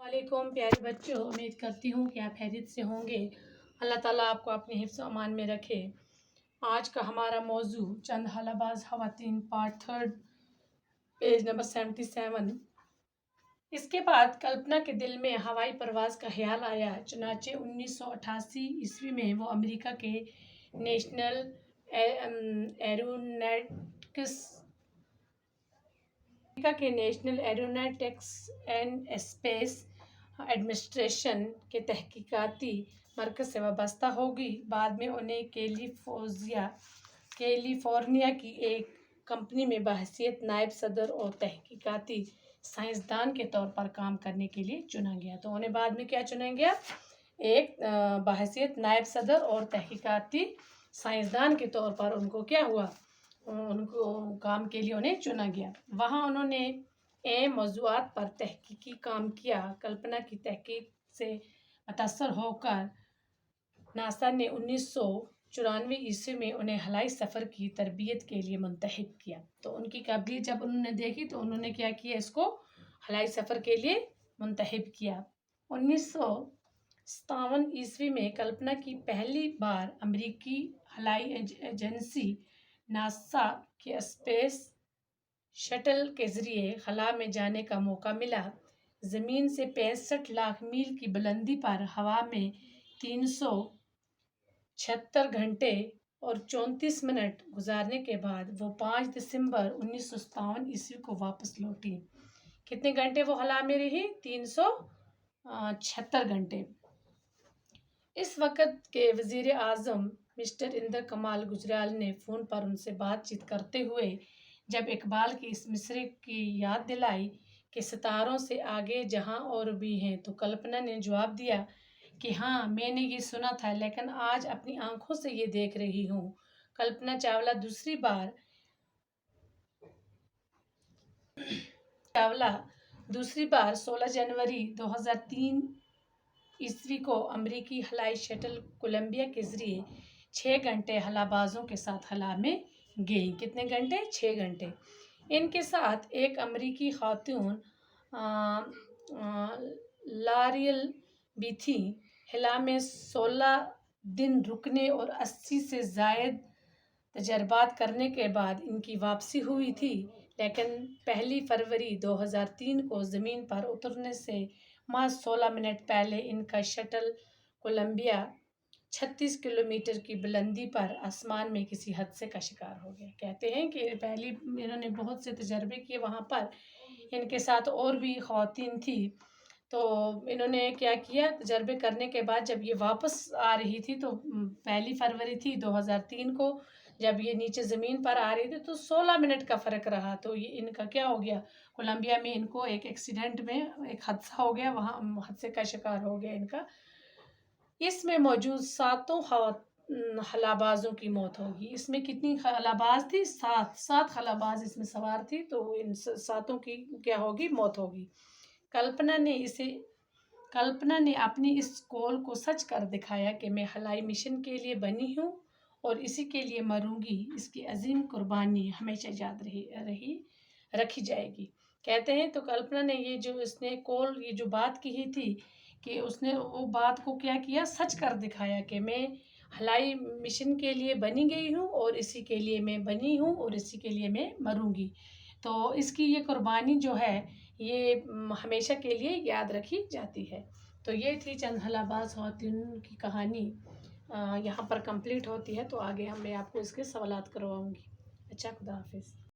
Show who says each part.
Speaker 1: वालेकुम प्यारे बच्चों, उम्मीद करती हूँ कि आप खैरियत से होंगे। अल्लाह ताला आपको अपने हिफ्ज़ अमान में रखे। आज का हमारा मौजू चंद हलाबाज ख़वातीन पार्ट 3 पेज नंबर 77। इसके बाद कल्पना के दिल में हवाई परवाज़ का ख्याल आया। चुनाचे 1988 ईस्वी में वो अमेरिका के national aeronautics and space administration के तहकीकाती मरकज़ से वाबस्ता होगी। बाद में उन्हें कैलिफोर्निया की एक कंपनी में बहैसियत नायब सदर और तहकीकाती साइंसदान के तौर पर काम करने के लिए चुना गया। तो उन्हें बाद में क्या चुना गया? एक बहैसियत नायब सदर और तहकीकाती साइंसदान के तौर पर उनको क्या हुआ, उनको काम के लिए उन्हें चुना गया। वहाँ उन्होंने मौज़ूआत पर तहकीकी काम किया। कल्पना की तहकीक से मुतासर होकर नासा ने 1994 ईस्वी में उन्हें हवाई सफ़र की तरबियत के लिए मुंतखब किया। तो उनकी काबिलियत जब उन्होंने देखी तो उन्होंने क्या किया, इसको हवाई सफ़र के लिए मुंतखब किया। 1957 ईस्वी में कल्पना की पहली बार अमेरिकी हवाई एजेंसी नासा के स्पेस शटल के ज़रिए खला में जाने का मौका मिला। ज़मीन से 65 लाख मील की बुलंदी पर हवा में 376 घंटे और 34 मिनट गुजारने के बाद वो 5 दिसंबर 1957 ईस्वी को वापस लौटी। कितने घंटे वो हवा में रही? 376 घंटे। इस वक़्त के वज़ीर आज़म मिस्टर इंदिरा कमाल गुजराल ने फ़ोन पर उनसे बातचीत करते हुए जब इकबाल की इस मिसरे की याद दिलाई कि सितारों से आगे जहां और भी हैं, तो कल्पना ने जवाब दिया कि हाँ, मैंने ये सुना था, लेकिन आज अपनी आंखों से ये देख रही हूँ। कल्पना चावला दूसरी बार 16 जनवरी 2003 ईस्वी को अमेरिकी हवाई शटल कोलंबिया के ज़रिए 6 घंटे हवाबाजों के साथ हवा में गई। कितने घंटे? 6 घंटे। इनके साथ एक अमेरिकी खातून लारियल भी थी। हवा में 16 दिन रुकने और 80 से ज़ायद तजर्बात करने के बाद इनकी वापसी हुई थी, लेकिन 1 फरवरी 2003 को ज़मीन पर उतरने से महज 16 मिनट पहले इनका शटल कोलंबिया 36 किलोमीटर की बुलंदी पर आसमान में किसी हादसे का शिकार हो गया। कहते हैं कि पहली इन्होंने बहुत से तजर्बे किए वहाँ पर, इनके साथ और भी ख़वातीन थी। तो इन्होंने क्या किया, तजर्बे करने के बाद जब ये वापस आ रही थी तो 1 फरवरी थी 2003 को, जब ये नीचे ज़मीन पर आ रही थी तो 16 मिनट का फ़र्क रहा। तो ये इनका क्या हो गया, कोलंबिया में इनको एक एक्सीडेंट में एक हादसा हो गया, वहाँ हादसे का शिकार हो गया इनका। इसमें मौजूद 7 खलाबाजों की मौत होगी। इसमें कितनी खलाबाज थी? 7 खलाबाज इसमें सवार थी। तो इन 7 की क्या होगी? मौत होगी। कल्पना ने अपनी इस कॉल को सच कर दिखाया कि मैं हवाई मिशन के लिए बनी हूँ और इसी के लिए मरूंगी। इसकी अजीम कुर्बानी हमेशा याद रखी जाएगी। कहते हैं तो कल्पना ने ये जो बात की ही थी कि उसने वो बात को क्या किया, सच कर दिखाया कि मैं हवाई मिशन के लिए बनी गई हूँ और इसी के लिए मैं बनी हूँ और इसी के लिए मैं मरूंगी। तो इसकी ये कुर्बानी जो है ये हमेशा के लिए याद रखी जाती है। तो ये थी चंद हलाबाज ख़वातीन की कहानी, यहाँ पर कंप्लीट होती है। तो आगे मैं आपको इसके सवालात करवाऊँगी। अच्छा, खुदा हाफिज़।